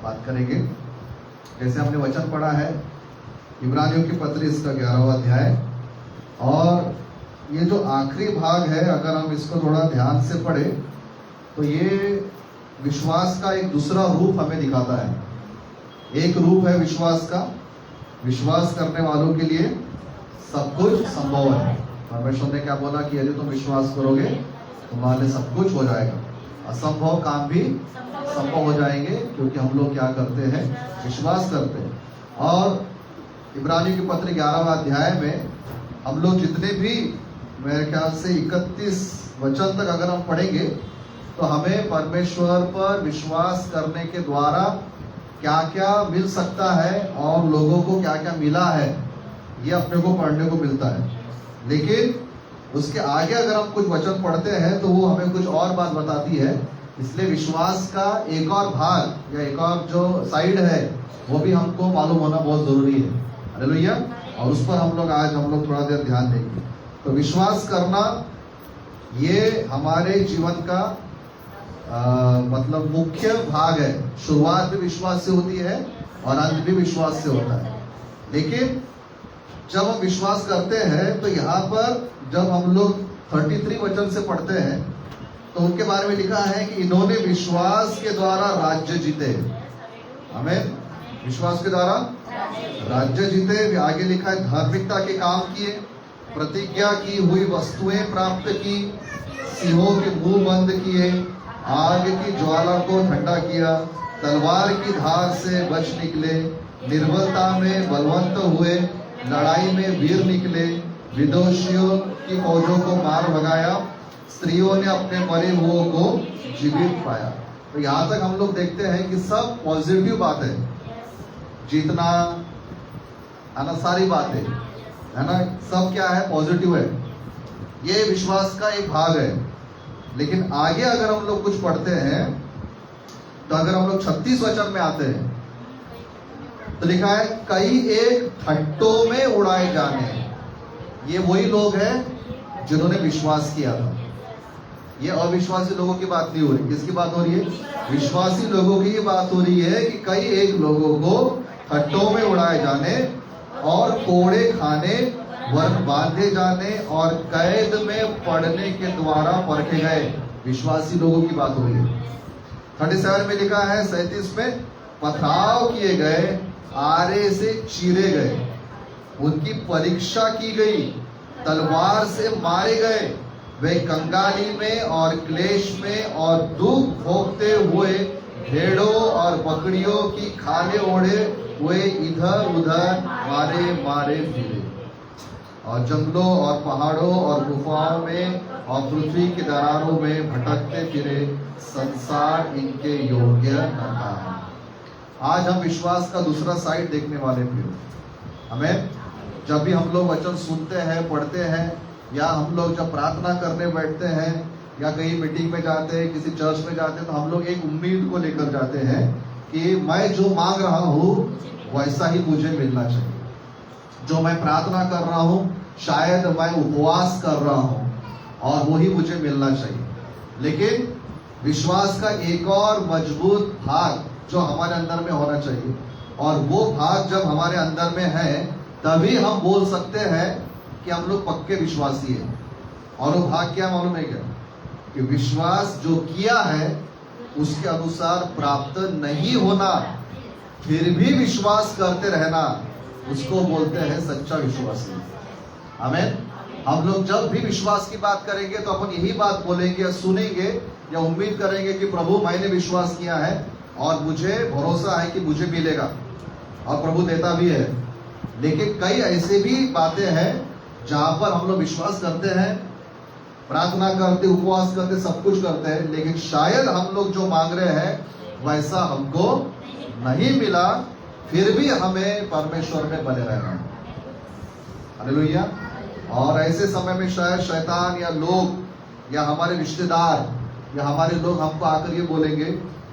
बात करेंगे। जैसे हमने वचन पढ़ा है इब्रानियों की पत्री इसका 11वां अध्याय, और ये जो आखिरी भाग है अगर हम इसको थोड़ा ध्यान से पढ़े तो ये विश्वास का एक दूसरा रूप हमें दिखाता है। एक रूप है विश्वास का, विश्वास करने वालों के लिए सब कुछ संभव है। परमेश्वर ने क्या बोला कि यदि तुम विश्वास करोगे तुम्हारे लिए सब कुछ हो जाएगा, असंभव काम भी संभव हो जाएंगे, क्योंकि हम लोग क्या करते हैं, विश्वास करते हैं। और इब्रानियों की पत्र 11वां अध्याय में हम लोग जितने भी मेरे ख्याल से 31 वचन तक अगर हम पढ़ेंगे तो हमें परमेश्वर पर विश्वास करने के द्वारा क्या क्या मिल सकता है और लोगों को क्या क्या मिला है, ये अपने को पढ़ने को मिलता है। लेकिन उसके आगे अगर हम कुछ वचन पढ़ते हैं तो वो हमें कुछ और बात बताती है। इसलिए विश्वास का एक और भाग या एक और जो साइड है वो भी हमको मालूम होना बहुत जरूरी है। हालेलुया। और उस पर हम लोग थोड़ा देर ध्यान देंगे। तो विश्वास करना ये हमारे जीवन का मतलब मुख्य भाग है। शुरुआत भी विश्वास से होती है और अंत भी विश्वास से होता है। लेकिन जब हम विश्वास करते हैं तो यहाँ पर जब हम लोग 33 वचन से पढ़ते हैं तो उनके बारे में लिखा है कि इन्होंने विश्वास के द्वारा राज्य जीते। हमें विश्वास के द्वारा राज्य जीते। आगे लिखा है धार्मिकता के काम किए, प्रतिज्ञा की हुई वस्तुएं प्राप्त की, सिंहों के मुंह बंद किए, आग की ज्वाला को ठंडा किया, तलवार की धार से बच निकले, निर्बलता में बलवंत हुए, लड़ाई में वीर निकले, विदोषियों की फौजों को मार भगाया, स्त्रियों ने अपने मरे हुओं को जीवित पाया। तो यहाँ तक हम लोग देखते हैं कि सब पॉजिटिव बात है। जीतना है ना, सारी बातें है ना, सब क्या है, पॉजिटिव है। ये विश्वास का एक भाग है। लेकिन आगे अगर हम लोग कुछ पढ़ते हैं तो अगर हम लोग 36 वचन में आते हैं तो लिखा है कई एक ठट्टों में उड़ाए जाने। ये वही लोग हैं जिन्होंने विश्वास किया था। ये अविश्वासी लोगों की बात नहीं हो रही। किसकी बात हो रही है? विश्वासी लोगों की बात हो रही है कि कई एक लोगों को ठट्टों में उड़ाए जाने और कोड़े खाने, वरन बांधे जाने और कैद में पड़ने के द्वारा परखे गए। विश्वासी लोगों की बात हो रही है। 37 में लिखा है 37 में पथराव किए गए, आरे से चीरे गए, उनकी परीक्षा की गई, तलवार से मारे गए, वे कंगाली में और क्लेश में और दुख भोगते हुए भेड़ों और बकरियों की खाले ओढ़े हुए इधर उधर मारे मारे फिरे, और जंगलों और पहाड़ों और गुफाओं में और पृथ्वी की दरारों में भटकते फिरे, संसार इनके योग्य न था। आज हम विश्वास का दूसरा साइड देखने वाले भी हो। हमें जब भी हम लोग वचन सुनते हैं, पढ़ते हैं, या हम लोग जब प्रार्थना करने बैठते हैं या कहीं मीटिंग में जाते हैं, किसी चर्च में जाते हैं, तो हम लोग एक उम्मीद को लेकर जाते हैं कि मैं जो मांग रहा हूँ वैसा ही मुझे मिलना चाहिए। जो मैं प्रार्थना कर रहा हूँ, शायद मैं उपवास कर रहा हूँ और वही मुझे मिलना चाहिए। लेकिन विश्वास का एक और मजबूत भाग जो हमारे अंदर में होना चाहिए, और वो भाग जब हमारे अंदर में है तभी हम बोल सकते हैं कि हम लोग पक्के विश्वासी हैं। और वो भाग क्या मालूम है क्या? कि विश्वास जो किया है उसके अनुसार प्राप्त नहीं होना, फिर भी विश्वास करते रहना, उसको बोलते हैं सच्चा विश्वासी। आमीन। हम लोग जब भी विश्वास की बात करेंगे तो अपन यही बात बोलेंगे या सुनेंगे या उम्मीद करेंगे कि प्रभु मैंने विश्वास किया है और मुझे भरोसा है कि मुझे मिलेगा, और प्रभु देता भी है। लेकिन कई ऐसे भी बातें हैं जहां पर हम लोग विश्वास करते हैं, प्रार्थना करते, उपवास करते, सब कुछ करते हैं, लेकिन शायद हम लोग जो मांग रहे हैं वैसा हमको नहीं मिला, फिर भी हमें परमेश्वर में बने रहना है। हालेलुया। और ऐसे समय में शायद शैतान या लोग या हमारे रिश्तेदार या हमारे लोग हमको आकर ये बोलेंगे,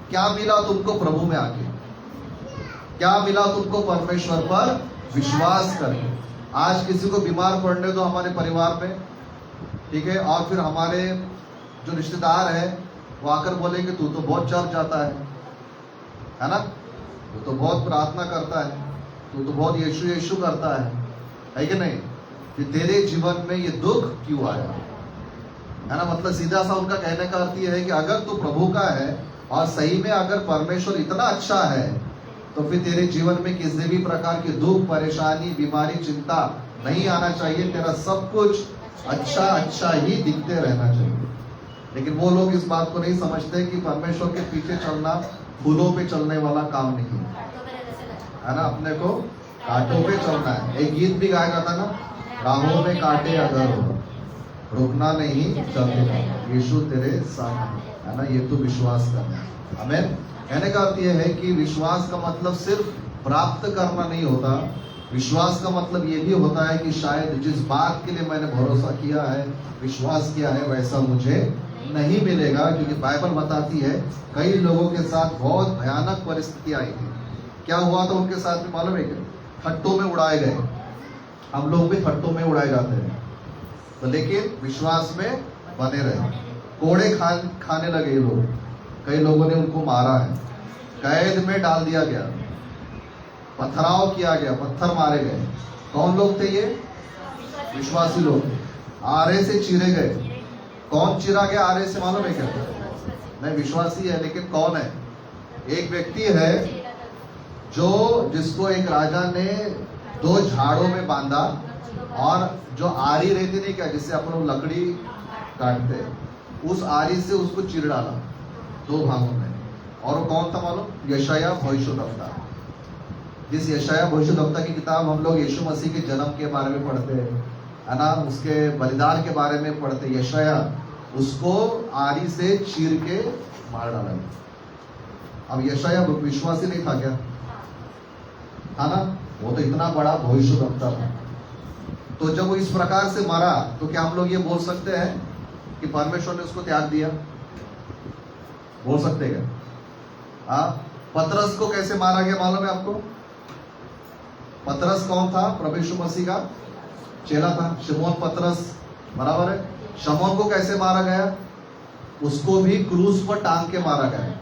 क्या मिला तुमको प्रभु में आके, क्या मिला तुमको परमेश्वर पर विश्वास करके। आज किसी को बीमार पड़ने दो हमारे परिवार में, ठीक है, और फिर हमारे जो रिश्तेदार है वो आकर बोलेंगे तू तो बहुत चर्च जाता है ना, तू तो बहुत प्रार्थना करता है, तू तो बहुत यीशु यीशु करता है कि नहीं, कि तेरे जीवन में ये दुख क्यों आया? है ना, मतलब सीधा सा उनका कहने का अर्थ ये है कि अगर तू प्रभु का है और सही में अगर परमेश्वर इतना अच्छा है, तो फिर तेरे जीवन में किसी भी प्रकार की दुख, परेशानी, बीमारी, चिंता नहीं आना चाहिए। तेरा सब कुछ अच्छा अच्छा ही दिखते रहना चाहिए। लेकिन वो लोग इस बात को नहीं समझते कि परमेश्वर के पीछे चलना फूलों पे चलने वाला काम नहीं है ना, अपने को कांटों पे चलना है। एक गीत भी गाया जाता ना, राहों में कांटे अगर हो, रुकना नहीं चलते जाना, यीशु तेरे साथ है ना, ये तो विश्वास करना। आमीन। कहने का अर्थ यह है कि विश्वास का मतलब सिर्फ प्राप्त करना नहीं होता। विश्वास का मतलब ये भी होता है कि शायद जिस बात के लिए मैंने भरोसा किया है, विश्वास किया है, वैसा मुझे नहीं मिलेगा। क्योंकि बाइबल बताती है कई लोगों के साथ बहुत भयानक परिस्थिति आई थी। क्या हुआ था उनके साथ में मालूम है क्या? फट्टों में उड़ाए गए। हम लोग भी फट्टों में उड़ाए जाते हैं, तो लेकिन विश्वास में बने रहे। कोड़े खाने लगे लोग, कई लोगों ने उनको मारा है, कैद में डाल दिया गया, पथराव किया गया, पत्थर मारे गए। कौन लोग थे ये? विश्वासी लोग। आरे से चीरे गए। कौन चीरा गया आरे से मालूम है क्या? नहीं, विश्वासी है, लेकिन कौन है? एक व्यक्ति है जिसको एक राजा ने 2 झाड़ों में बांधा, और जो आरी रहती नहीं क्या, जिससे अपन लोग लकड़ी काटते हैं, उस आरी से उसको चीर डाला 2 भागों में। और वो कौन था मालूम? यशायाह भविष्यद्वक्ता। जिस यशायाह भविष्यद्वक्ता की किताब हम लोग यीशु मसीह के जन्म के बारे में पढ़ते हैं, है ना, उसके बलिदान के बारे में पढ़ते, यशायाह उसको आरी से चीर के मार डाला। अब यशायाह विश्वासी नहीं था क्या? था ना, वो तो इतना बड़ा भविष्यद्वक्ता था। तो जब वो इस प्रकार से मरा, तो क्या हम लोग ये बोल सकते हैं कि परमेश्वर ने उसको त्याग दिया? बोल सकते क्या? हाँ। पतरस को कैसे मारा गया मालूम है आपको? पतरस कौन था? प्रभु यीशु मसीह का चेला था, शमौन पतरस, बराबर है। शमौन को कैसे मारा गया? उसको भी क्रूस पर टांग के मारा गया।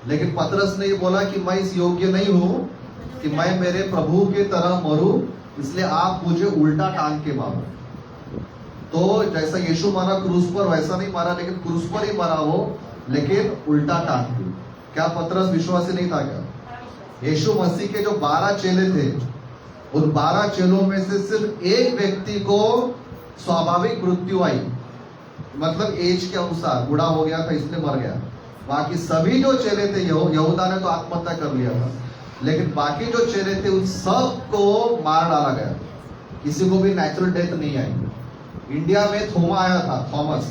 लेकिन पतरस ने ये बोला कि मैं इस योग्य नहीं हूं कि मैं मेरे प्रभु की तरह मरूं, इसलिए आप मुझे उल्टा टांग के मारो। तो जैसा यीशु मारा क्रूस पर, वैसा नहीं मारा, लेकिन क्रूस पर ही मारा वो, लेकिन उल्टा टांग दी। क्या पतरस विश्वासी नहीं था क्या? यीशु मसीह के जो 12 चेले थे, उन 12 चेलों में से सिर्फ एक व्यक्ति को स्वाभाविक मृत्यु आई, मतलब एज के अनुसार, बूढ़ा हो गया था इसलिए मर गया। बाकी सभी जो चेले थे, यहूदा ने तो आत्महत्या कर लिया था, लेकिन बाकी जो चेले थे उन सब को मार डाला गया। किसी को भी नेचुरल डेथ नहीं आई। इंडिया में थोमा आया था, थॉमस,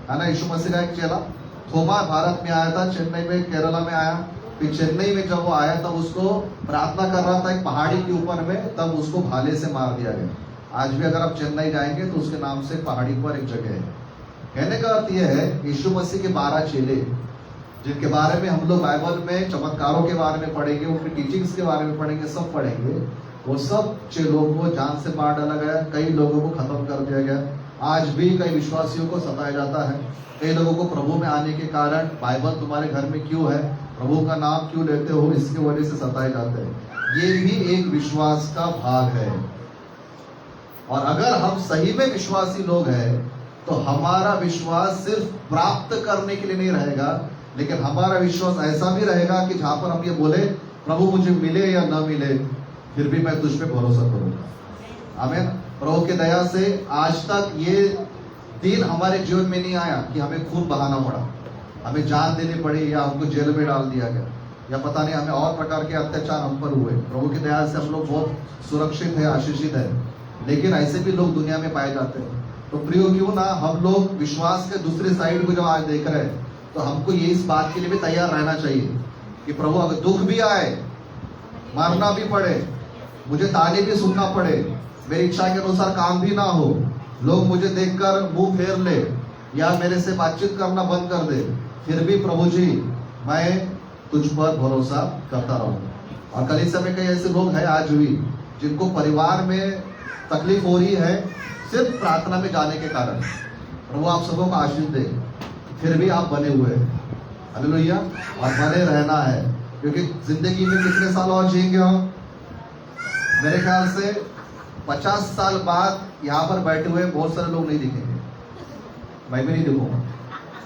है ना, यीशु मसीह का एक चेला। थोमा भारत में आया था, चेन्नई में, केरला में आया। फिर चेन्नई में जब वो आया तब उसको प्रार्थना कर रहा था एक पहाड़ी के ऊपर में, तब उसको भाले से मार दिया गया। आज भी अगर आप चेन्नई जाएंगे तो उसके नाम से पहाड़ी पर एक जगह है। कहने का अर्थ यह है, यीशु मसीह के 12 चेले, जिनके बारे में हम लोग बाइबल में चमत्कारों के बारे में पढ़ेंगे, उनकी टीचिंग्स के बारे में पढ़ेंगे, सब पढ़ेंगे। वो सब चेलों को जान से मार डाला गया, कई लोगों को खत्म कर दिया गया। आज भी कई विश्वासियों को सताया जाता है। कई लोगों को प्रभु में आने के कारण, बाइबल तुम्हारे घर में क्यों है, प्रभु का नाम क्यों लेते हो, इसके वजह से सताए जाते हैं। ये भी एक विश्वास का भाग है। और अगर हम सही में विश्वासी लोग हैं, तो हमारा विश्वास सिर्फ प्राप्त करने के लिए नहीं रहेगा, लेकिन हमारा विश्वास ऐसा भी रहेगा कि जहां पर हम ये बोले, प्रभु मुझे मिले या न मिले, फिर भी मैं तुझ पे भरोसा करूंगा। आमीन। प्रभु की दया से आज तक ये दिन हमारे जीवन में नहीं आया कि हमें खून बहाना पड़ा, हमें जान देनी पड़ी, या हमको जेल में डाल दिया गया, या पता नहीं हमें और प्रकार के अत्याचार हम पर हुए। प्रभु की दया से हम लोग बहुत सुरक्षित है, आशीषित है। लेकिन ऐसे भी लोग दुनिया में पाए जाते हैं। तो प्रियो, क्यों ना हम लोग विश्वास के दूसरे साइड को जब आज देख रहे हैं, तो हमको ये इस बात के लिए भी तैयार रहना चाहिए कि प्रभु अगर दुख भी आए, मरना भी पड़े, मुझे ताली भी सुनना पड़े, मेरी इच्छा के अनुसार काम भी ना हो, लोग मुझे देखकर मुंह फेर ले या मेरे से बातचीत करना बंद कर दे, फिर भी प्रभु जी मैं तुझ पर भरोसा करता रहूंगा। और कलीसिया में कई ऐसे लोग हैं आज भी, जिनको परिवार में तकलीफ हो रही है सिर्फ प्रार्थना में जाने के कारण। प्रभु आप सबों को आशीष दे, फिर भी आप बने हुए हैं। हालेलुया। और बने रहना है। क्योंकि जिंदगी में कितने साल और जिएंगे हम? मेरे ख्याल से 50 साल बाद यहाँ पर बैठे हुए बहुत सारे लोग नहीं दिखेंगे, मैं भी नहीं दिखूंगा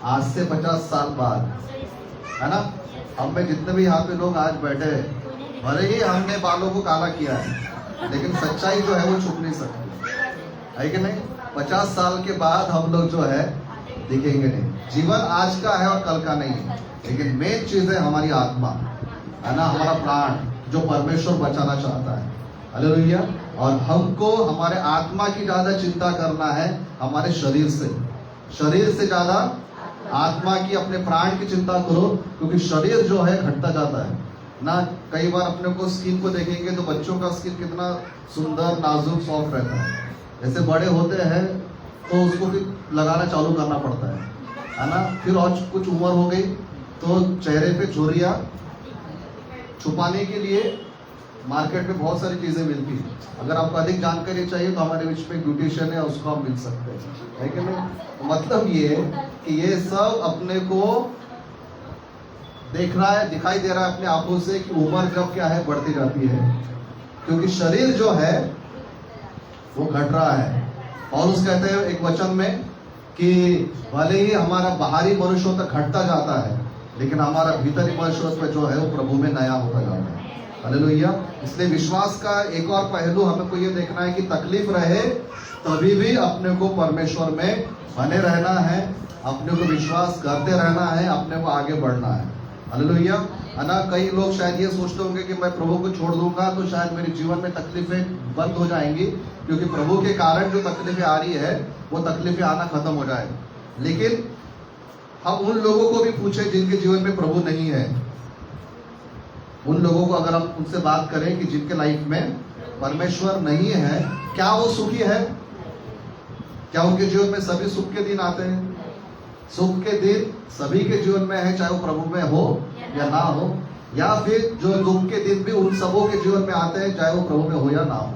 आज से 50 साल बाद, है ना। हम में जितने भी यहाँ पे लोग आज बैठे हैं, भले ही हमने बालों को काला किया है, लेकिन सच्चाई जो है वो छुप नहीं सकती, है कि नहीं। 50 साल के बाद हम लोग जो है दिखेंगे नहीं। जीवन आज का है और कल का नहीं है, लेकिन मेन चीज है हमारी आत्मा, है ना, हमारा प्राण जो परमेश्वर बचाना चाहता है। हालेलुया। और हमको हमारे आत्मा की ज्यादा चिंता करना है हमारे शरीर से ज्यादा आत्मा की, अपने प्राण की चिंता करो, क्योंकि शरीर जो है घटता जाता है ना। कई बार अपने को स्किन को देखेंगे तो बच्चों का स्किन कितना सुंदर नाजुक सॉफ्ट रहता है, जैसे बड़े होते हैं तो उसको फिर लगाना चालू करना पड़ता है ना। फिर और कुछ उम्र हो गई तो चेहरे पे झुर्रियां छुपाने के लिए मार्केट में बहुत सारी चीजें मिलती हैं। अगर आपको अधिक जानकारी चाहिए तो हमारे बीच में ब्यूटिशियन है, उसको आप मिल सकते हैं, है कि नहीं। मतलब ये कि ये सब अपने को देख रहा है, दिखाई दे रहा है अपने आंखों से कि उम्र जब क्या है बढ़ती जाती है, क्योंकि शरीर जो है वो घट रहा है। और उस कहते हैं एक वचन में कि भले ही हमारा बाहरी मनुष्य तक घटता जाता है, लेकिन हमारा भीतरी मनुष्य जो है वो प्रभु में नया होता जाता है। हालेलुया। इसलिए विश्वास का एक और पहलू हमें को ये देखना है कि तकलीफ रहे तभी भी अपने को परमेश्वर में बने रहना है, अपने को विश्वास करते रहना है, अपने को आगे बढ़ना है। हालेलुया, है ना। कई लोग शायद ये सोचते होंगे कि मैं प्रभु को छोड़ दूंगा तो शायद मेरे जीवन में तकलीफें बंद हो जाएंगी, क्योंकि प्रभु के कारण जो तकलीफें आ रही है वो तकलीफें आना खत्म हो जाए। लेकिन हम उन लोगों को भी पूछे जिनके जीवन में प्रभु नहीं है, उन लोगों को अगर हम उनसे बात करें कि जिनके लाइफ में परमेश्वर नहीं है, क्या वो सुखी है? क्या उनके जीवन में सभी सुख के दिन आते हैं? सुख के दिन सभी के जीवन में है, चाहे वो प्रभु में हो या ना हो, या फिर जो दुख के दिन भी उन सबों के जीवन में आते हैं, चाहे वो प्रभु में हो या ना हो।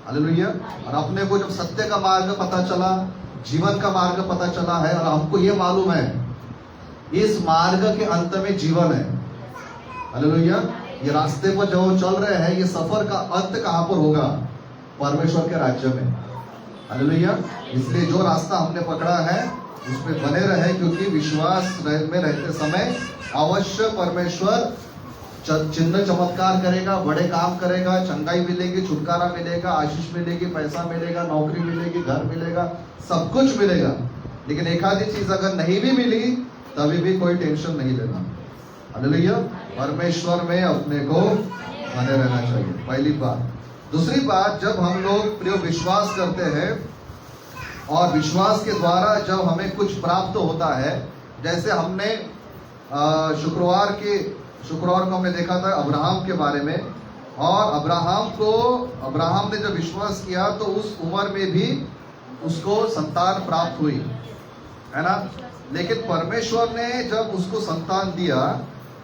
हालेलुया। और अपने को जब सत्य का मार्ग पता चला, जीवन का मार्ग पता चला है, और हमको ये मालूम है इस मार्ग के अंत में जीवन है। हालेलुया। ये रास्ते पर जो चल रहे हैं, ये सफर का अंत कहां पर होगा? परमेश्वर के राज्य में। हालेलुया। इसलिए जो रास्ता हमने पकड़ा है उसमें बने रहे, क्योंकि विश्वास में रहते समय अवश्य परमेश्वर चिन्ह चमत्कार करेगा, बड़े काम करेगा, चंगाई मिलेगी, छुटकारा मिलेगा, आशीष मिलेगी, पैसा मिलेगा, नौकरी मिलेगी, घर मिलेगा, सब कुछ मिलेगा। लेकिन एक आधी चीज अगर नहीं भी मिली तभी भी कोई टेंशन नहीं लेना। हालेलुया। परमेश्वर में अपने को बने रहना चाहिए, पहली बात। दूसरी बात, जब हम लोग प्रिय विश्वास करते हैं और विश्वास के द्वारा जब हमें कुछ प्राप्त होता है, जैसे हमने शुक्रवार को हमने देखा था अब्राहम के बारे में, और अब्राहम ने जब विश्वास किया तो उस उम्र में भी उसको संतान प्राप्त हुई, है ना। लेकिन परमेश्वर ने जब उसको संतान दिया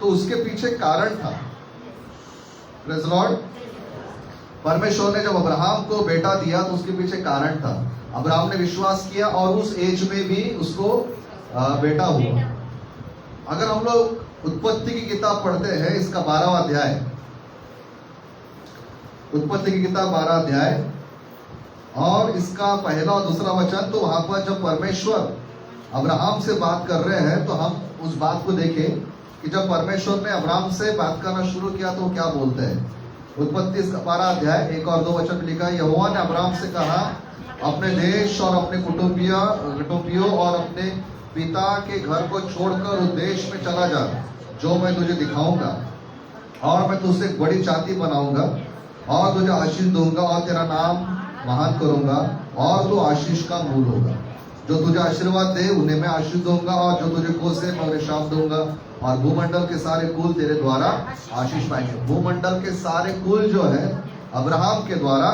तो उसके पीछे कारण था। Praise Lord. परमेश्वर ने जब अब्राहम को बेटा दिया तो उसके पीछे कारण था। अब्राहम ने विश्वास किया और उस एज में भी उसको बेटा हुआ। अगर हम लोग उत्पत्ति की किताब पढ़ते हैं, इसका 12वां अध्याय, उत्पत्ति की किताब 12 अध्याय और इसका पहला और दूसरा वचन, तो वहां पर जब परमेश्वर अब्राहम से बात कर रहे हैं तो हम उस बात को देखें कि जब परमेश्वर ने अब्राहम से बात करना शुरू किया तो क्या बोलते हैं। उत्पत्ति इसका 12 अध्याय 1 और 2 वचन में लिखा है, यहोवा ने अब्राहम से कहा, अपने देश और अपने कुटुंबियों और अपने पिता के घर को छोड़कर उस देश में चला जा जो मैं तुझे दिखाऊंगा, और मैं तुझसे एक बड़ी जाति बनाऊंगा और तुझे आशीष दूंगा और तेरा नाम महान करूंगा और तू आशीष का मूल होगा। जो तुझे आशीर्वाद दे उन्हें मैं आशीष दूंगा और जो तुझे कोसे मैं उन्हें शाप दूंगा, और भूमंडल के सारे कुल तेरे द्वारा आशीष पाएंगे। भूमंडल के सारे कुल जो है अब्राहम के द्वारा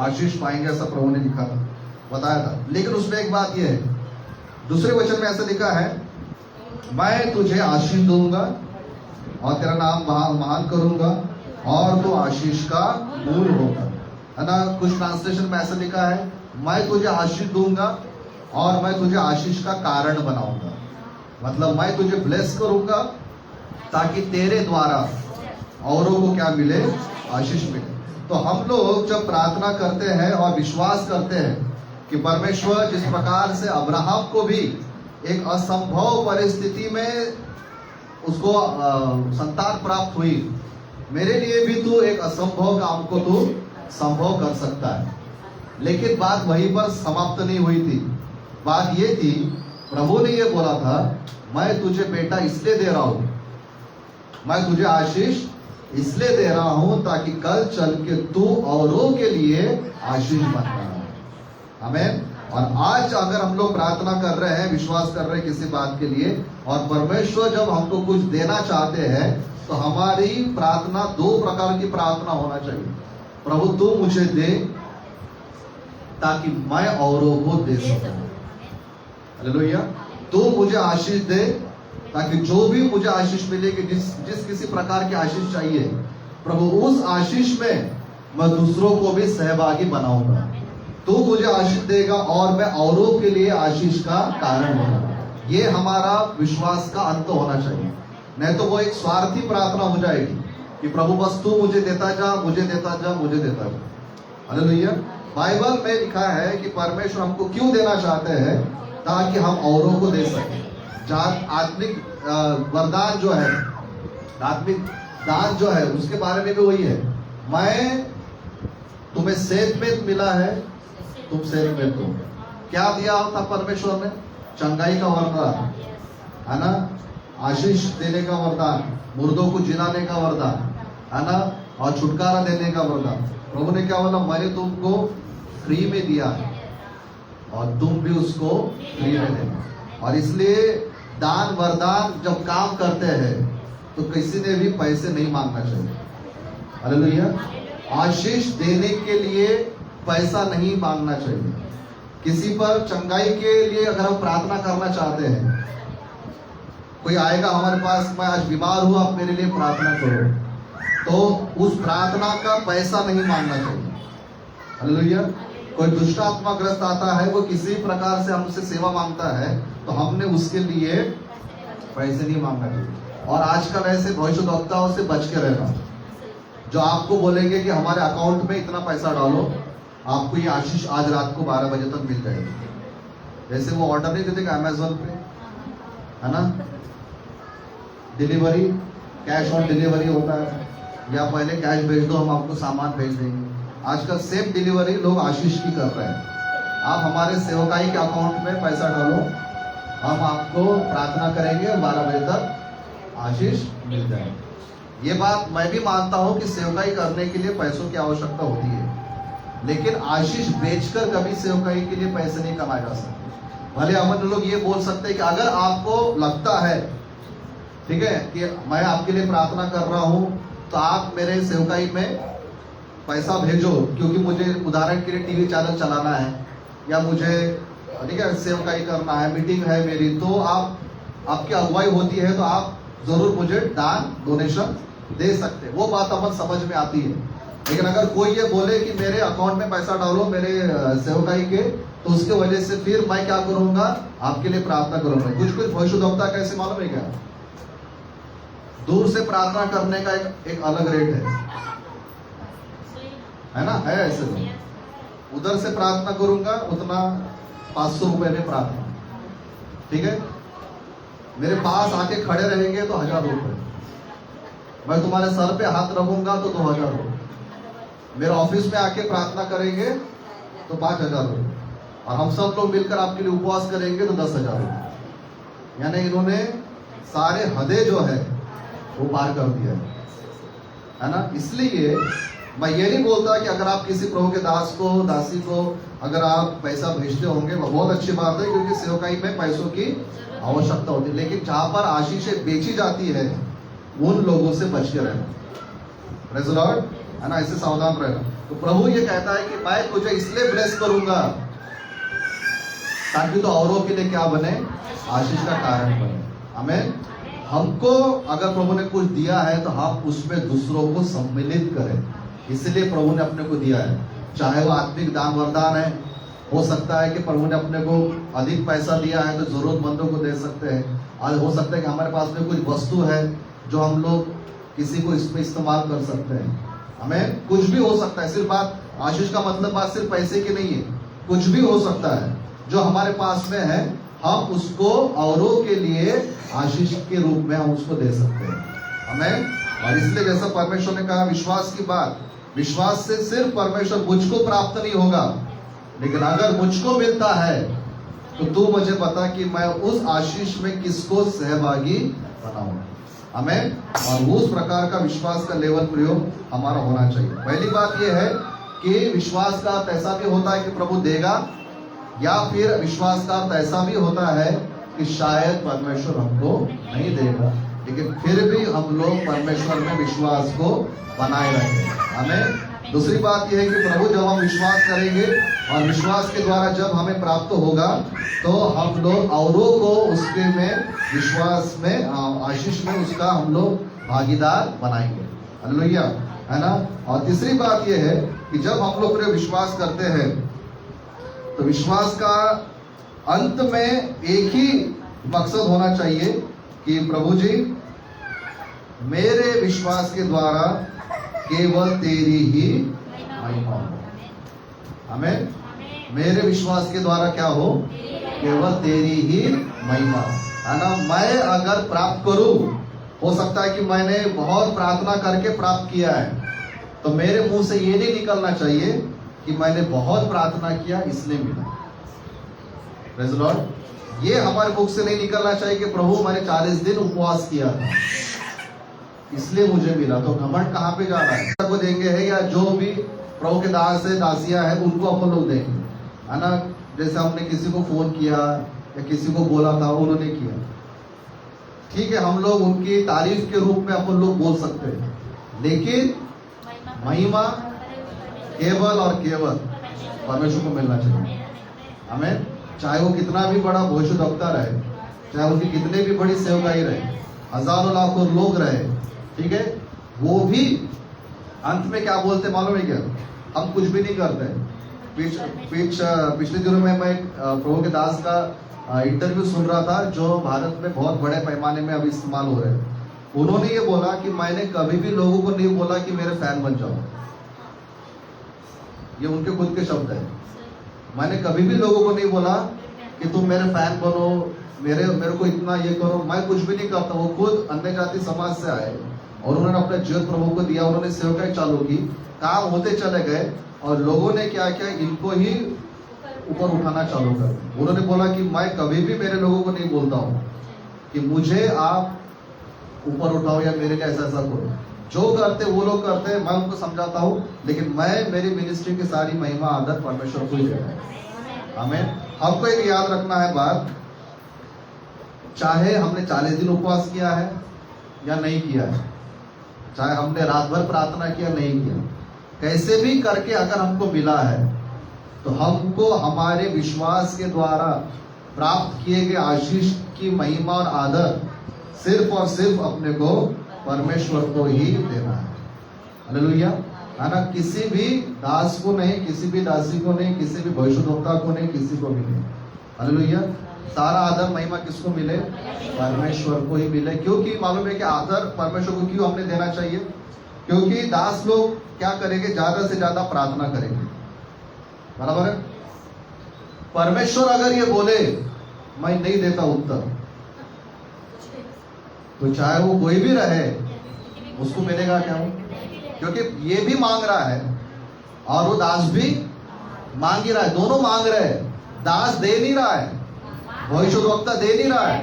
आशीष पाएंगे, ऐसा प्रभु ने लिखा था, बताया था। लेकिन उसमें एक बात यह है, दूसरे वचन में ऐसा लिखा है, मैं तुझे आशीष दूंगा और तेरा नाम महान करूंगा और तू आशीष का मूल होगा, है ना। कुछ ट्रांसलेशन में ऐसा लिखा है, मैं तुझे आशीष दूंगा और मैं तुझे आशीष का कारण बनाऊंगा। मतलब मैं तुझे ब्लेस करूंगा ताकि तेरे द्वारा औरों को क्या मिले, आशीष मिले। तो हम लोग जब प्रार्थना करते हैं और विश्वास करते हैं कि परमेश्वर जिस प्रकार से अब्राहम को भी एक असंभव परिस्थिति में उसको संतान प्राप्त हुई, मेरे लिए भी तू एक असंभव काम को तू संभव कर सकता है। लेकिन बात वहीं पर समाप्त नहीं हुई थी। बात ये थी, प्रभु ने ये बोला था, मैं तुझे बेटा इसलिए दे रहा हूं, मैं तुझे आशीष इसलिए दे रहा हूं ताकि कल चल के तू औरों के लिए आशीष बनना। आमीन। और आज अगर हम लोग प्रार्थना कर रहे हैं, विश्वास कर रहे हैं किसी बात के लिए, और परमेश्वर जब हमको कुछ देना चाहते हैं, तो हमारी प्रार्थना दो प्रकार की प्रार्थना होना चाहिए। प्रभु तू मुझे दे ताकि मैं औरों को दे सकूं। हालेलुया। तू मुझे आशीष दे ताकि जो भी मुझे आशीष मिलेगी, जिस किसी प्रकार की आशीष चाहिए, प्रभु उस आशीष में मैं दूसरों को भी सहभागी बनाऊंगा। तू मुझे आशीष देगा और मैं औरों के लिए आशीष का कारण होगा। ये हमारा विश्वास का अंत होना चाहिए। नहीं तो वो एक स्वार्थी प्रार्थना हो जाएगी कि प्रभु बस तू मुझे देता जा, मुझे देता जा, मुझे देता जा। हालेलुया। बाइबल में लिखा है कि परमेश्वर हमको क्यों देना चाहते हैं, ताकि हम औरों को दे सकें। आत्मिक वरदान जो है, आत्मिक दान जो है, उसके बारे में भी वही है। मैं तुम्हें सेहतमंद मिला है, तुम सेहतमंद हो। क्या दिया था परमेश्वर ने? चंगाई का वरदान, है ना, आशीष देने का वरदान, मुर्दों को जिलाने का वरदान, है ना, और छुटकारा देने का वरदान। प्रभु ने क्या बोला? मैंने तुमको फ्री में दिया है और तुम भी उसको फ्री में देना। और इसलिए दान वरदान जब काम करते हैं तो किसी ने भी पैसे नहीं मांगना चाहिए। हालेलुया। आशीष देने के लिए पैसा नहीं मांगना चाहिए। किसी पर चंगाई के लिए अगर हम प्रार्थना करना चाहते हैं, कोई आएगा हमारे पास, मैं आज बीमार हूं, आप मेरे लिए प्रार्थना करो, तो उस प्रार्थना का पैसा नहीं मांगना चाहिए। हालेलुया। कोई दुष्ट आत्मा ग्रस्त आता है, वो किसी प्रकार से हमसे सेवा मांगता है, तो हमने उसके लिए पैसे नहीं मांगना चाहिए। और आजकल ऐसे भविष्यद्वक्ताओं से बच के रहना, जो आपको बोलेंगे कि हमारे अकाउंट में इतना पैसा डालो, आपको ये आशीष आज रात को 12 बजे तक मिल जाएगी। जैसे वो ऑर्डर नहीं देते अमेजोन पे, है ना, डिलीवरी, कैश ऑन डिलीवरी होता है, या पहले कैश भेज दो, हम आपको सामान भेज देंगे। आजकल सेम डिलीवरी लोग आशीष की कर रहे हैं। आप हमारे सेवकाई के अकाउंट में पैसा डालो, हम आपको प्रार्थना करेंगे और 12 बजे तक आशीष मिल जाएगी। ये बात मैं भी मानता हूं कि सेवकाई करने के लिए पैसों की आवश्यकता होती है, लेकिन आशीष बेचकर कभी सेवकाई के लिए पैसे नहीं कमाए जा सकते। भले हम लोग ये बोल सकते हैं कि अगर आपको लगता है, ठीक है, कि मैं आपके लिए प्रार्थना कर रहा हूं, तो आप मेरे सेवकाई में पैसा भेजो, क्योंकि मुझे उदाहरण के लिए टीवी चैनल चलाना है, या मुझे, ठीक है, सेवकाई करना है, मीटिंग है मेरी, तो आपकी अगुवाई होती है, तो आप जरूर मुझे दान, डोनेशन दे सकते हैं। वो बात अपन समझ में आती है। लेकिन अगर कोई ये बोले कि मेरे अकाउंट में पैसा डालो मेरे सेवकाई के, तो उसके वजह से फिर मैं क्या करूंगा? आपके लिए प्रार्थना करूंगा। कुछ भविष्यद्वक्ता कैसे मालूम है क्या? दूर से प्रार्थना करने का एक अलग रेट है ना, है ऐसे लोग। उधर से प्रार्थना करूंगा उतना 500 रुपए में प्रार्थना, ठीक है। मेरे पास आके खड़े रहेंगे तो 1000 रुपए, मैं तुम्हारे सर पे हाथ रखूंगा तो 2000 रुपए, मेरे ऑफिस में आके प्रार्थना करेंगे तो 5000 रुपए, और हम सब लोग मिलकर आपके लिए उपवास करेंगे तो 10,000 रुपए। यानी इन्होंने सारे हदे जो है वो पार कर दिया है ना। इसलिए मैं ये नहीं बोलता कि अगर आप किसी प्रभु के दास को, दासी को अगर आप पैसा भेजते होंगे वो बहुत अच्छी बात है, क्योंकि सेवकाई में पैसों की आवश्यकता होती है। लेकिन जहां पर आशीषें बेची जाती है उन लोगों से बच के रहना, प्रेज़ द लॉर्ड, है ना, इससे सावधान रहना। तो प्रभु ये कहता है कि मैं तुझे इसलिए ब्लेस करूंगा ताकि तो औरों के लिए क्या बने? आशीष का कारण बने। आमीन। हमको अगर प्रभु ने कुछ दिया है तो हम उसमें दूसरों को सम्मिलित करें, इसलिए प्रभु ने अपने को दिया है। चाहे वो आत्मिक दान वरदान है, हो सकता है कि प्रभु ने अपने को अधिक पैसा दिया है तो जरूरतमंदों को दे सकते हैं। आज हो सकता है कि हमारे पास में कुछ वस्तु है जो हम लोग किसी को इसमें इस्तेमाल कर सकते हैं। हमें कुछ भी हो सकता है, सिर्फ बात आशीष का मतलब बात सिर्फ पैसे की नहीं है, कुछ भी हो सकता है जो हमारे पास में है, हम उसको औरों के लिए आशीष के रूप में हम उसको दे सकते हैं। हमें, और इसलिए जैसा परमेश्वर ने कहा विश्वास की बात, विश्वास से सिर्फ परमेश्वर मुझको प्राप्त नहीं होगा, लेकिन अगर मुझको मिलता है तो तू मुझे बता कि मैं उस आशीष में किसको सहभागी बनाऊं। हमें, और उस प्रकार का विश्वास का लेवल प्रयोग हमारा होना चाहिए। पहली बात यह है कि विश्वास का अर्थ ऐसा भी होता है कि प्रभु देगा, या फिर विश्वास का अर्थ ऐसा भी होता है कि शायद परमेश्वर हमको नहीं देगा, लेकिन फिर भी हम लोग परमेश्वर में विश्वास को बनाए रखें। हमें दूसरी बात यह है कि प्रभु जब हम विश्वास करेंगे और विश्वास के द्वारा जब हमें प्राप्त होगा तो हम लोग औरों को उसके में विश्वास में आशीष में उसका हम लोग भागीदार बनाएंगे। हालेलुया, है ना। और तीसरी बात यह है कि जब हम लोग विश्वास करते हैं तो विश्वास का अंत में एक ही मकसद होना चाहिए कि प्रभु जी मेरे विश्वास के द्वारा केवल तेरी ही महिमा हो। हमें, मेरे विश्वास के द्वारा क्या हो, केवल तेरी ही महिमा, है ना। मैं अगर प्राप्त करूं, हो सकता है कि मैंने बहुत प्रार्थना करके प्राप्त किया है, तो मेरे मुंह से ये नहीं निकलना चाहिए कि मैंने बहुत प्रार्थना किया इसलिए मिला। Praise the Lord. ये हमारे मुख से नहीं निकलना चाहिए कि प्रभु मैंने 40 दिन उपवास किया था इसलिए मुझे मिला। तो घमंड कहाँ पे जा रहा है, को देंगे है या जो भी प्रभु के दास है दासियां है उनको अपन लोग देंगे, है ना। जैसे हमने किसी को फोन किया या किसी को बोला था, उन्होंने किया, ठीक है, हम लोग उनकी तारीफ के रूप में अपन लोग बोल सकते हैं, लेकिन महिमा केवल और केवल परमेश्वर को मिलना चाहिए। हमें, चाहे वो कितना भी बड़ा भविष्यद्वक्ता रहे, चाहे उनकी कितने भी बड़ी सेवकाई रहे, हजारों लाखों लोग रहे, ठीक है, वो भी अंत में क्या बोलते मालूम है क्या, हम कुछ भी नहीं करते। पिछले दिनों में मैं प्रभु के दास का इंटरव्यू सुन रहा था जो भारत में बहुत बड़े पैमाने में अभी इस्तेमाल हो रहे हैं। उन्होंने ये बोला कि मैंने कभी भी लोगों को नहीं बोला कि मेरे फैन बन जाओ, ये उनके खुद के शब्द है। मैंने कभी भी लोगों को नहीं बोला कि तुम मेरे फैन बनो, मेरे को इतना ये करो, मैं कुछ भी नहीं करता। वो खुद अन्य जाति समाज से आए और उन्होंने अपना जीवन प्रभु को दिया, उन्होंने सेवकाई चालू की, काम होते चले गए और लोगों ने क्या किया, इनको ही ऊपर उठाना चालू कर दिया। उन्होंने बोला कि मैं कभी भी मेरे लोगों को नहीं बोलता हूँ कि मुझे आप ऊपर उठाओ या मेरे लिए ऐसा ऐसा करो, जो करते वो लोग करते हैं, मैं उनको समझाता हूँ, लेकिन मैं मेरी मिनिस्ट्री की सारी महिमा आदर परमेश्वर को ही देता है। हमें, हमको एक याद रखना है बात, चाहे हमने 40 दिन उपवास किया है या नहीं किया है, चाहे हमने रात भर प्रार्थना किया नहीं किया, कैसे भी करके अगर हमको मिला है तो हमको हमारे विश्वास के द्वारा प्राप्त किए गए आशीष की महिमा और आदर सिर्फ और सिर्फ अपने को परमेश्वर को ही देना है। हालेलुया, है ना। किसी भी दास को नहीं, किसी भी दासी को नहीं, किसी भी भविष्यद्वक्ता को नहीं, किसी को भी नहीं। हालेलुया, सारा आदर महिमा किसको मिले, परमेश्वर को ही मिले। क्योंकि मालूम है कि आदर परमेश्वर को क्यों हमने देना चाहिए, क्योंकि दास लोग क्या करेंगे, ज्यादा से ज्यादा प्रार्थना करेंगे, बराबर है। परमेश्वर अगर ये बोले मैं नहीं देता उत्तर, तो चाहे वो कोई भी रहे उसको मिलेगा क्या, क्योंकि ये भी मांग रहा है और वो दास भी मांग ही रहा है, दोनों मांग रहे हैं। दास दे नहीं रहा है, भविष्यद्वक्ता दे नहीं रहा है,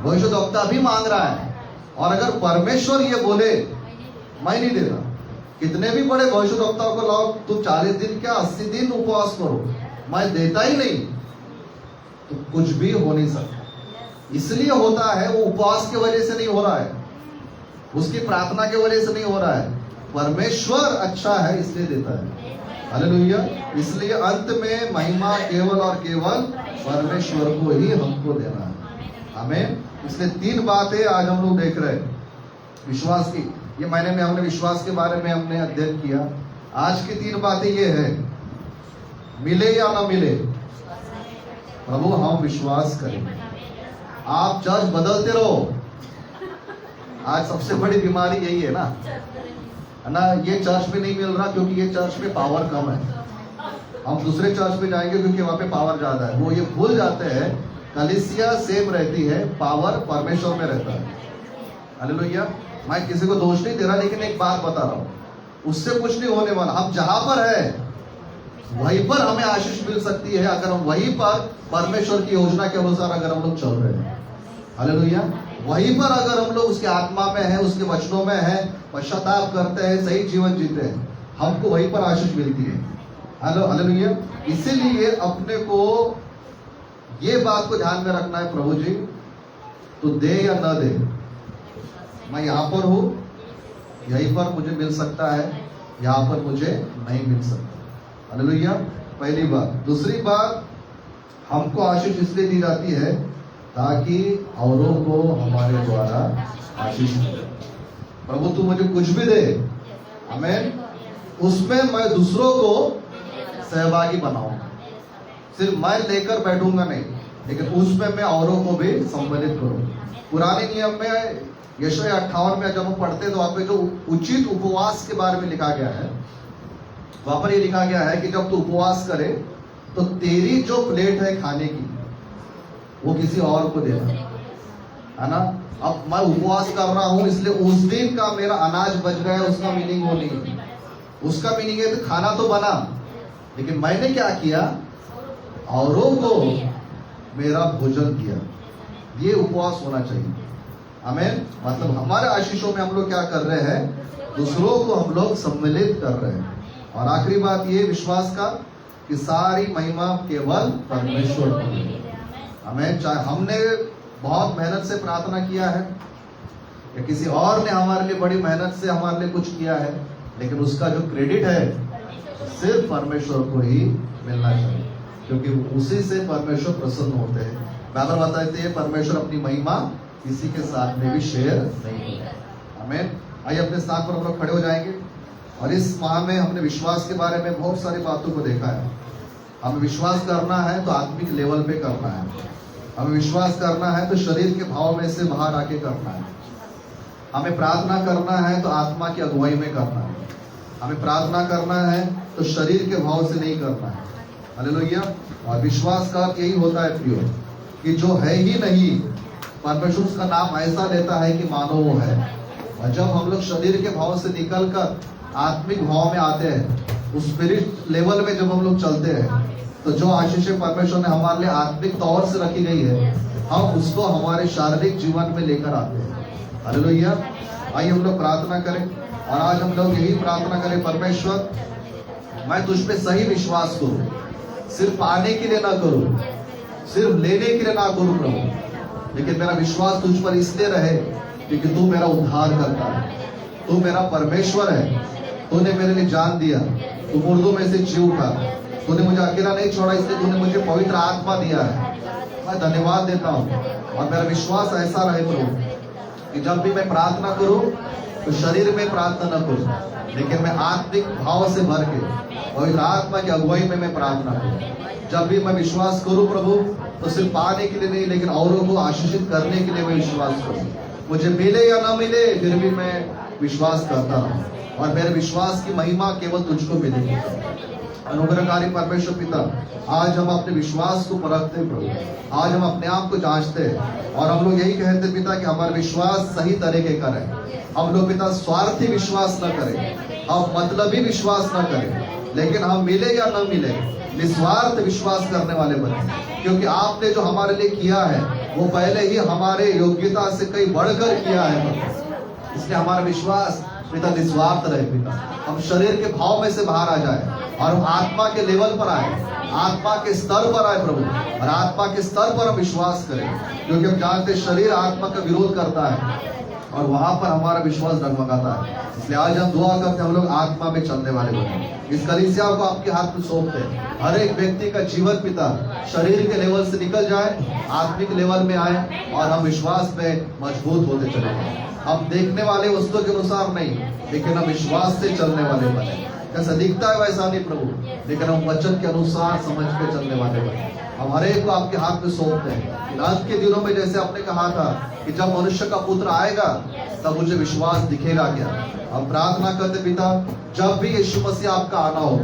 भविष्यद्वक्ता भी मांग रहा है। और अगर परमेश्वर ये बोले मैं नहीं देता, कितने भी बड़े भविष्यद्वक्ताओं को लाओ, तुम 40 दिन क्या 80 दिन उपवास करो, मैं देता ही नहीं, तो कुछ भी हो नहीं सकता। इसलिए होता है वो उपवास की वजह से नहीं हो रहा है, उसकी प्रार्थना की वजह से नहीं हो रहा है, परमेश्वर अच्छा है इसलिए देता है। हालेलुया, इसलिए अंत में महिमा केवल और केवल परमेश्वर को ही हमको देना है। हमें, इसलिए 3 बातें आज हम लोग देख रहे हैं विश्वास की। ये महीने में हमने विश्वास के बारे में हमने अध्ययन किया। आज की 3 बातें ये है, मिले या ना मिले प्रभु हम विश्वास करें। आप चर्च बदलते रहो, आज सबसे बड़ी बीमारी यही है ना, ये चर्च में नहीं मिल रहा क्योंकि ये चर्च में पावर कम है, हम दूसरे चर्च में जाएंगे क्योंकि वहां पे पावर ज्यादा है। वो ये भूल जाते हैं कलीसिया सेम रहती है, पावर परमेश्वर में रहता है। हालेलुया। मैं किसी को दोष नहीं दे रहा, लेकिन एक बात बता रहा हूं, उससे कुछ नहीं होने वाला। हम जहां पर है वहीं पर हमें आशीष मिल सकती है, अगर हम वहीं पर परमेश्वर की योजना के अनुसार अगर हम लोग चल रहे हैं। हालेलुया। वहीं पर अगर हम लोग उसके आत्मा में है, उसके वचनों में है, पश्चाताप करते हैं, सही जीवन जीते हैं, हमको वहीं पर आशीष मिलती है। हालेलुया। इसीलिए अपने को ये बात को ध्यान में रखना है, प्रभु जी तो दे या न दे, मैं यहां पर हूं, यहीं पर मुझे मिल सकता है, यहां पर मुझे नहीं मिल सकता। हालेलुया। पहली बात। दूसरी बात, हमको आशीष इसलिए दी जाती है ताकि औरों को हमारे द्वारा आशीष मिले। प्रभु तू मुझे कुछ भी दे, आमीन, उसमें मैं दूसरों को सहभागी बनाऊंगा। सिर्फ मैं लेकर बैठूंगा नहीं, लेकिन उसमें मैं औरों को भी सम्मिलित करूंगा। पुराने नियम में यशायाह 58 में जब हम पढ़ते तो वहां पे जो उचित उपवास के बारे में लिखा गया है, वहां पर ये लिखा गया है कि जब तू उपवास करे तो तेरी जो प्लेट है खाने की वो किसी और को देना, है ना। अब मैं उपवास कर रहा हूं इसलिए उस दिन का मेरा अनाज बच गया, उसका मीनिंग वो नहीं। उसका मीनिंग है कि खाना तो बना, लेकिन मैंने क्या किया, औरों को मेरा भोजन दिया। ये उपवास होना चाहिए। आमीन। मतलब हमारे आशीषों में हम लोग क्या कर रहे हैं, दूसरों को हम लोग सम्मिलित कर रहे हैं। और आखिरी बात ये विश्वास का कि सारी महिमा केवल परमेश्वर को। हमें चाहे हमने बहुत मेहनत से प्रार्थना किया है या किसी और ने हमारे लिए बड़ी मेहनत से हमारे लिए कुछ किया है, लेकिन उसका जो क्रेडिट है सिर्फ परमेश्वर को ही मिलना चाहिए, क्योंकि उसी से परमेश्वर प्रसन्न होते हैं। बाइबल बताते हैं परमेश्वर अपनी महिमा किसी के साथ में भी शेयर नहीं करता। आमीन। आइए अपने स्थान पर हम लोग खड़े हो जाएंगे। और इस माह में हमने विश्वास के बारे में बहुत सारी बातों को देखा है। हमें विश्वास करना है तो आत्मिक लेवल पे करना है, हमें विश्वास करना है तो शरीर के भाव में से बाहर आके करना है, हमें प्रार्थना करना है तो आत्मा की अगुवाई में करना है, हमें प्रार्थना करना है तो शरीर के भाव से नहीं करना है। हालेलुया। और विश्वास का अर्थ यही होता है प्रियो, कि जो है ही नहीं परमेश्वर उसका नाम ऐसा लेता है कि मानो वो है। और जब हम लोग शरीर के भाव से निकलकर आत्मिक भाव में आते हैं, उस स्पिरिट लेवल में जब हम लोग चलते हैं, तो जो आशीषें परमेश्वर ने हमारे लिए आत्मिक तौर से रखी गई है, हम उसको हमारे शारीरिक जीवन में लेकर आते हैं। हालेलुया। आइए हम लोग प्रार्थना करें और आज हम लोग यही प्रार्थना करें, परमेश्वर मैं तुझ पे सही विश्वास करूं, सिर्फ पाने के लिए ना करूं, सिर्फ लेने के लिए ना करूं प्रभु, लेकिन मेरा विश्वास तुझ पर इसलिए रहे क्योंकि तू मेरा उद्धार करता है, तू मेरा परमेश्वर है, तूने मेरे लिए जान दिया, तू मुर्दों में से जी उठा, तूने मुझे अकेला नहीं छोड़ा, इसलिए तूने मुझे पवित्र आत्मा दिया है। मैं धन्यवाद देता हूँ। और मेरा विश्वास ऐसा रहे प्रभु कि जब भी मैं प्रार्थना करूं तो शरीर में प्रार्थना न करूं, लेकिन मैं आत्मिक भाव से भर के पवित्र आत्मा की अगुवाई में मैं प्रार्थना करूं। जब भी मैं विश्वास करूं प्रभु, तो सिर्फ पाने के लिए नहीं, लेकिन औरों को आशीषित करने के लिए मैं विश्वास करूं। मुझे मिले या ना मिले, फिर भी मैं विश्वास करता हूं, और मेरे विश्वास की महिमा केवल तुझको मिलेगी। अनुग्रहकारी परमेश्वर पिता, आज हम अपने विश्वास को परखते हैं प्रभु, आज हम अपने आप को जांचते हैं, और हम लोग यही कहते पिता कि हमारा विश्वास सही तरीके का रहे। हम लोग पिता स्वार्थी विश्वास न करें, हम मतलबी विश्वास न करें, लेकिन हम मिले या न मिले निस्वार्थ विश्वास करने वाले बने, क्योंकि आपने जो हमारे लिए किया है वो पहले ही हमारे योग्यता से कहीं बढ़कर किया है। इसलिए हमारा विश्वास पिता निस्वार्थ रहे पिता, हम शरीर के भाव में से बाहर आ जाए और हम आत्मा के लेवल पर आए, आत्मा के स्तर पर आए प्रभु, और आत्मा के स्तर पर हम विश्वास करें, क्योंकि हम जानते शरीर आत्मा का विरोध करता है और वहां पर हमारा विश्वास डगमगाता है। इसलिए आज हम दुआ करते हम लोग आत्मा में चलने वाले बने। इस कलीसिया को आपके हाथ में सौंपते हैं। हर एक व्यक्ति का जीवन पिता शरीर के लेवल से निकल जाए, आत्मिक लेवल में आए, और हम विश्वास में मजबूत होते चले जाए। हम देखने वाले वस्तुओं के अनुसार नहीं, लेकिन हम विश्वास से चलने वाले बने। जैसा दिखता है वैसा नहीं प्रभु, लेकिन हम वचन के अनुसार समझ के चलने वाले बने। हम हर एक को आपके हाथ में सौंपते हैं। आज के दिनों में जैसे आपने कहा था कि जब मनुष्य का पुत्र आएगा तब मुझे विश्वास दिखेगा क्या। हम प्रार्थना करते पिता, जब भी यीशु मसीह आपका आना हो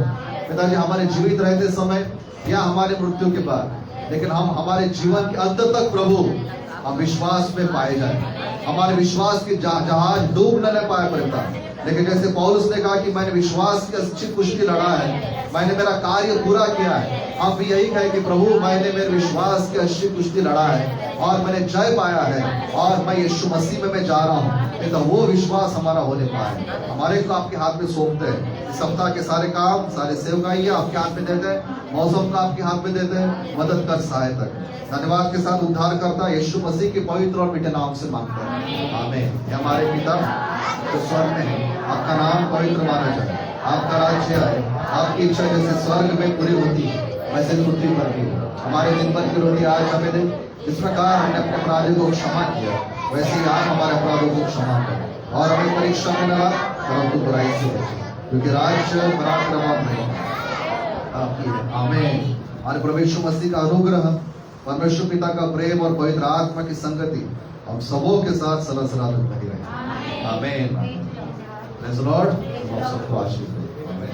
पिताजी, हमारे जीवित रहते समय या हमारे मृत्यु के बाद, लेकिन हम हमारे जीवन के अंत तक प्रभु हम विश्वास में पाए जाए। हमारे विश्वास की जहाज डूब न पाए पिता, लेकिन जैसे पौलुस ने कहा कि मैंने विश्वास की अच्छी कुश्ती लड़ा है, मैंने मेरा कार्य पूरा किया है। आप भी यही कहें कि प्रभु मैंने मेरे विश्वास की अच्छी कुश्ती लड़ा है और मैंने जय पाया है और मैं यीशु मसीह में मैं जा रहा हूँ। तो वो विश्वास हमारा होने पाए। हमारे को आपके हाथ में सौंपते हैं। इस सप्ताह के सारे काम, सारे सेवकाई आपके हाथ में देते हैं। मौसम का आपके हाथ में देते हैं। मदद कर, सहायता धन्यवाद के साथ उद्धार करता यीशु मसीह के पवित्र और मीठे नाम से मांगते हैं, आमीन। ये हमारे पिता जो स्वर्ग में है, आपका नाम पवित्र माना जाए, आपका राज्य आए, आपकी इच्छा जैसे स्वर्ग में पूरी होती है वैसे पृथ्वी पर भी। हमारे दिन भर की रोटी आज हमें दे। इस प्रकार हमने अपने अपराधों को क्षमा किया वैसे ही आप हमारे अपराधों को क्षमा करें और हमें परीक्षा में न ला परंतु बुराई से बचाएं, क्योंकि राज्य पराक्रम नहीं आपकी है, आमीन। हमारे प्रभु यीशु मसीह का अनुग्रह, परमेश्वर पिता का प्रेम और पवित्र आत्मा की संगति हम सबों के साथ सदा सदा बनी रहे, आमीन। Praise the Lord. हम सबको आशीष दे, आमीन।